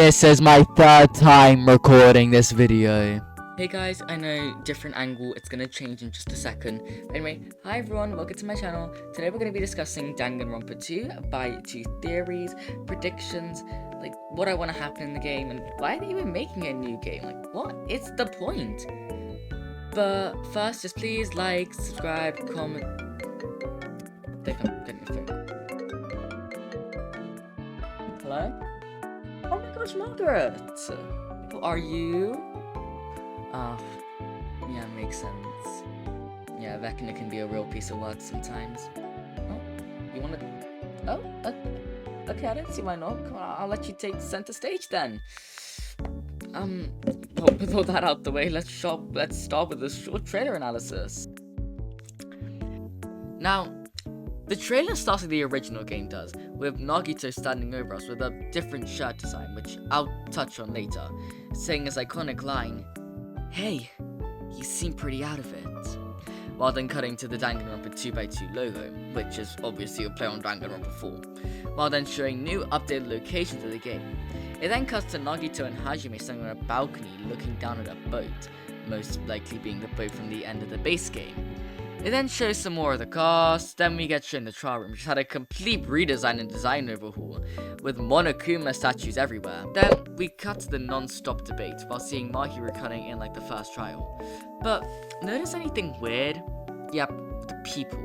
This is my third time recording this video. Hey guys, I know, different angle, it's gonna change in just a second. But anyway, hi everyone, welcome to my channel. Today we're gonna be discussing Danganronpa 2 by 2 theories, predictions, like what I want to happen in the game, and why are they even making a new game? Like, what is the point? But first, just please like, subscribe, comment. I think I'm getting a phone. Hello? Oh my gosh, Margaret! Who are you? Yeah, makes sense. Yeah, Vecna can be a real piece of work sometimes. Oh, you wanna... Oh, okay, I don't see why not. Come on, I'll let you take center stage then. Well, with all that out the way, let's start with a short trailer analysis. Now, the trailer starts like the original game does, with Nagito standing over us with a different shirt design, which I'll touch on later, saying his iconic line, "Hey, you seem pretty out of it," while then cutting to the Danganronpa 2x2 logo, which is obviously a play on Danganronpa 4, while then showing new updated locations of the game. It then cuts to Nagito and Hajime standing on a balcony looking down at a boat, most likely being the boat from the end of the base game. It then shows some more of the cast, then we get shown the trial room, which had a complete redesign and design overhaul, with Monokuma statues everywhere. Then we cut to the non-stop debate, while seeing Mahiru cutting in like the first trial. But, notice anything weird? Yep, the people.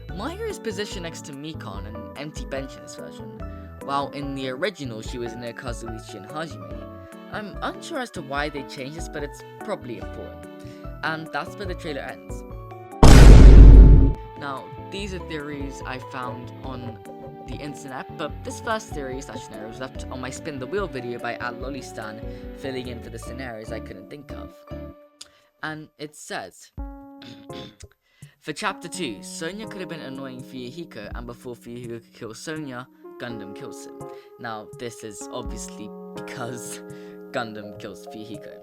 Mahiru is positioned next to Mikan, an empty bench in this version, while in the original she was near Kazuichi and Hajime. I'm unsure as to why they changed this, but it's probably important. And that's where the trailer ends. Now, these are theories I found on the internet, but this first theory / scenario was left on my Spin the Wheel video by @Lolistan, filling in for the scenarios I couldn't think of. And it says, for chapter 2, Sonya could have been annoying Fuyuhiko, and before Fuyuhiko kills Sonya, Gundam kills him. Now, this is obviously because Gundam kills Fuyuhiko.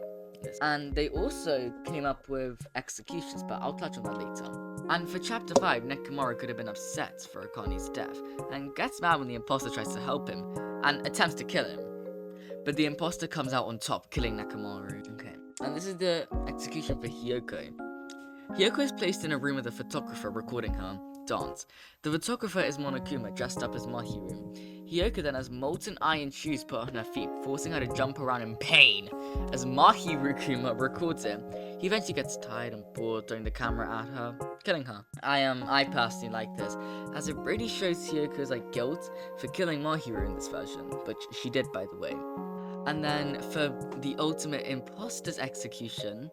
And they also came up with executions, but I'll touch on that later. And for chapter 5, Nekomaru could have been upset for Akane's death, and gets mad when the imposter tries to help him, and attempts to kill him. But the imposter comes out on top, killing Nekomaru. Okay. And this is the execution for Hiyoko. Hiyoko is placed in a room with a photographer recording her dance. The photographer is Monokuma, dressed up as Mahiru. Hiyoko then has molten iron shoes put on her feet, forcing her to jump around in pain. As Mahiru-kuma records it, he eventually gets tired and bored, throwing the camera at her, killing her. I personally like this, as it really shows Hiyoko's guilt for killing Mahiru in this version, which she did, by the way. And then for the ultimate imposter's execution,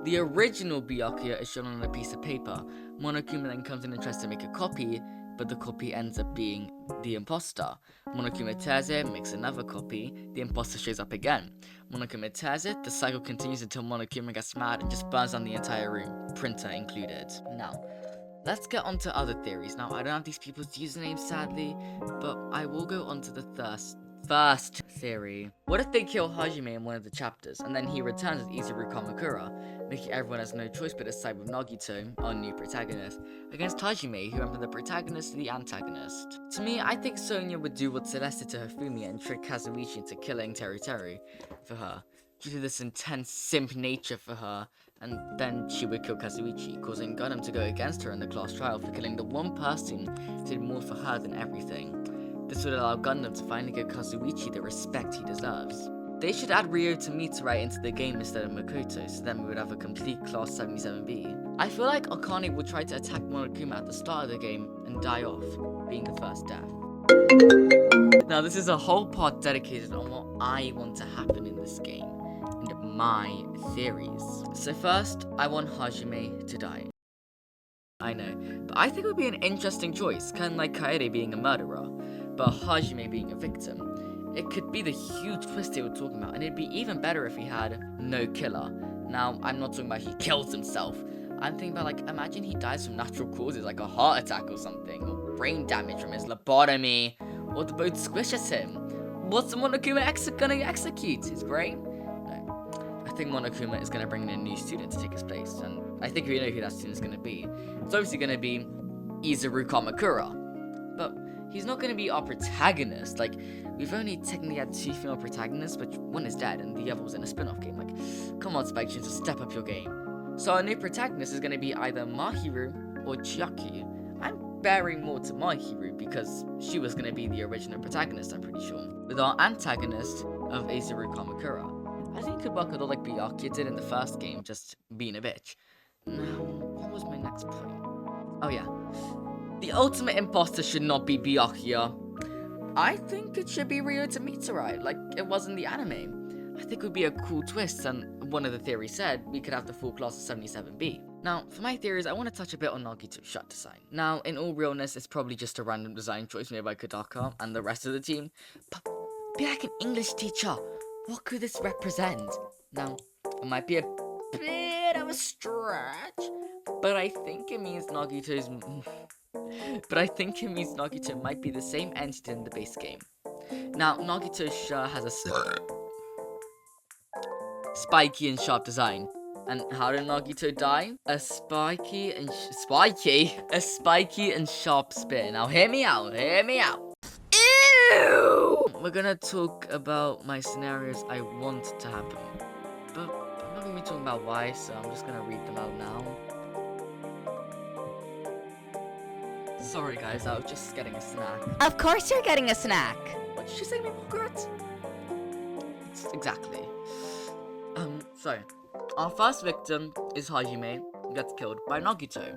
the original Byakuya is shown on a piece of paper. Monokuma then comes in and tries to make a copy, but the copy ends up being the imposter. Monokuma tears it, makes another copy, the imposter shows up again. Monokuma tears it, the cycle continues until Monokuma gets mad and just burns down the entire room, printer included. Now, let's get on to other theories. Now, I don't have these people's usernames sadly, but I will go on to the first theory. What if they kill Hajime in one of the chapters, and then he returns as Izuru Kamakura, making everyone has no choice but to side with Nagito, our new protagonist, against Hajime, who went from the protagonist to the antagonist. To me, I think Sonya would do what Celeste did to Hifumi and trick Kazuichi into killing Teru Teru for her, due to this intense simp nature for her, and then she would kill Kazuichi, causing Gundam to go against her in the class trial for killing the one person who did more for her than everything. This would allow Gundam to finally give Kazuichi the respect he deserves. They should add Ryota Mitarai into the game instead of Makoto, so then we would have a complete Class 77B. I feel like Akane will try to attack Monokuma at the start of the game and die off, being the first death. Now this is a whole part dedicated on what I want to happen in this game, and my theories. So first, I want Hajime to die. I know, but I think it would be an interesting choice, kind of like Kaede being a murderer, but Hajime being a victim. It could be the huge twist they were talking about, and it'd be even better if he had no killer. Now, I'm not talking about he kills himself. I'm thinking about, imagine he dies from natural causes, like a heart attack or something, or brain damage from his lobotomy, or the boat squishes him. What's Monokuma gonna execute? His brain? No. I think Monokuma is gonna bring in a new student to take his place, and I think we know who that student's gonna be. It's obviously gonna be Izuru Kamakura. But he's not going to be our protagonist. we've only technically had 2 female protagonists, but one is dead and the other was in a spin-off game. Like, come on, Spike, just step up your game. So our new protagonist is going to be either Mahiru or Chiaki. I'm bearing more to Mahiru because she was going to be the original protagonist, I'm pretty sure. With our antagonist of Azuru Kamakura. I think it could work a lot like Byakuya did in the first game, just being a bitch. Now, what was my next point? Oh yeah. The ultimate imposter should not be Byakuya. I think it should be Ryota Mitsurai, like it was in the anime. I think it would be a cool twist, and one of the theories said we could have the full class of 77B. Now, for my theories, I want to touch a bit on Nagito's shut design. Now, in all realness, it's probably just a random design choice made by Kodaka and the rest of the team, but be like an English teacher. What could this represent? Now, it might be a bit of a stretch, but I think it means Nagito might be the same entity in the base game. Now, Nagito's shirt has a spiky and sharp design. And how did Nagito die? A spiky and sharp spear. Now hear me out. Ew! We're gonna talk about my scenarios I want to happen. But I'm not gonna be talking about why, so I'm just gonna read them out now. Sorry guys, I was just getting a snack. Of course you're getting a snack. What did you say to me, Margaret? Exactly. So, our first victim is Hajime, who gets killed by Nagito.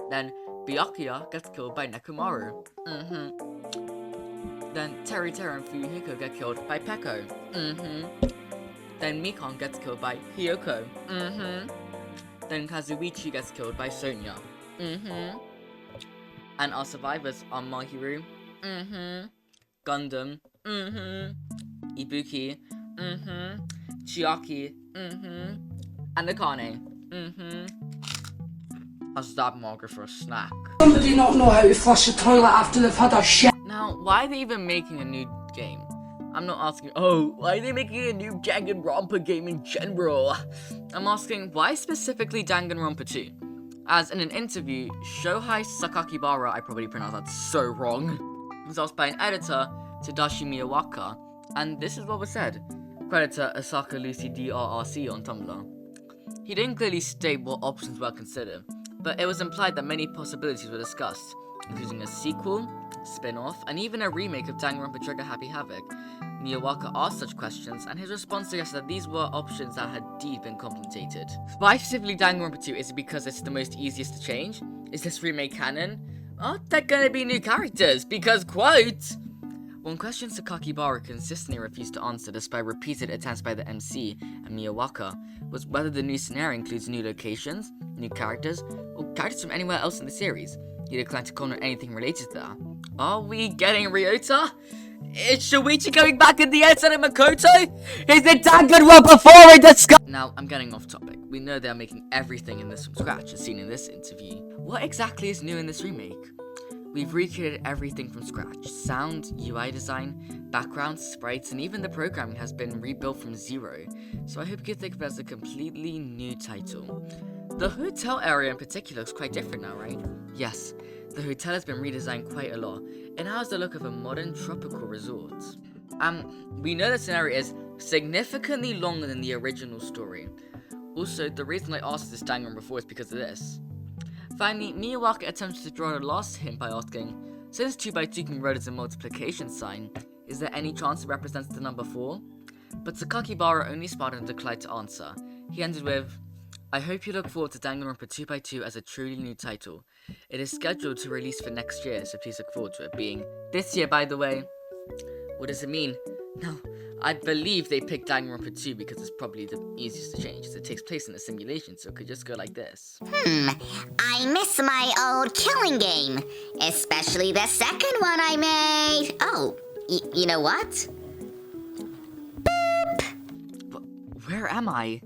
Then, Byakuya gets killed by Nekomaru. Then, Teru and Fuyuhiko get killed by Peko. Then, Mikan gets killed by Hiyoko. Then, Kazuichi gets killed by Sonya. And our survivors are Mahiru. Gundam. Ibuki. Chiaki. And Akane. How's that, Margaret, for a snack? Somebody not know how to flush a toilet after they've had a shit. Now, why are they even making a new game? I'm not asking, oh, why are they making a new Danganronpa game in general? I'm asking, why specifically Danganronpa 2? As in an interview, Shohei Sakakibara, I probably pronounced that so wrong, was asked by an editor, Tadashi Miyawaka, and this is what was said. Creditor Asaka Lucy DRRC on Tumblr. He didn't clearly state what options were considered, but it was implied that many possibilities were discussed, including a sequel, spin-off, and even a remake of Danganronpa Trigger Happy Havoc. Miyawaka asked such questions, and his response suggested that these were options that had indeed been contemplated. Why specifically Danganronpa 2? Is it because it's the most easiest to change? Is this remake canon? Are there gonna be new characters? Because, quote... One question Sakakibara consistently refused to answer despite repeated attempts by the MC and Miyawaka was whether the new scenario includes new locations, new characters, or characters from anywhere else in the series. He declined to comment on anything related to that. Are we getting Ryota? Is Shuichi coming back in the end and Makoto? Is it Danganronpa 4 in discuss? Now, I'm getting off topic. We know they're making everything in this from scratch as seen in this interview. What exactly is new in this remake? We've recreated everything from scratch. Sound, UI design, backgrounds, sprites, and even the programming has been rebuilt from zero. So I hope you can think of it as a completely new title. The hotel area in particular looks quite different now, right? Yes, the hotel has been redesigned quite a lot. It now has the look of a modern tropical resort. We know the scenario is significantly longer than the original story. Also, the reason I asked this Danganronpa 4 is because of this. Finally, Miyawaka attempts to draw a last hint by asking, since 2x2 can be read as a multiplication sign, is there any chance it represents the number 4? But Sakakibara only smiled and declined to answer. He ended with, I hope you look forward to Danganronpa 2x2 as a truly new title. It is scheduled to release for next year, so please look forward to it being this year, by the way. What does it mean? No, I believe they picked Danganronpa 2 because it's probably the easiest to change, as it takes place in a simulation, so it could just go like this. I miss my old killing game, especially the second one I made. Oh, you know what? Where am I?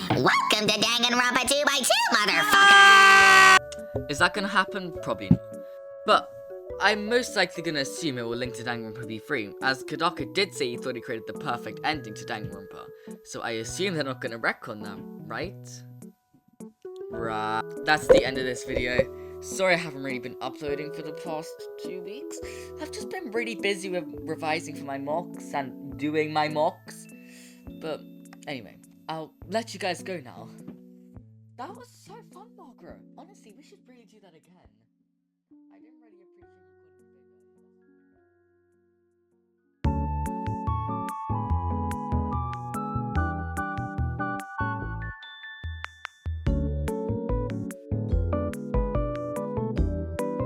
Welcome to Danganronpa 2x2, motherfucker! Is that gonna happen? Probably not. But I'm most likely gonna assume it will link to Danganronpa V3, as Kodaka did say he thought he created the perfect ending to Danganronpa, so I assume they're not gonna retcon them, right? Right. That's the end of this video. Sorry I haven't really been uploading for the past 2 weeks. I've just been really busy with revising for my mocks and doing my mocks. But anyway, I'll let you guys go now. That was so fun, Margaret. Honestly, we should really do that again.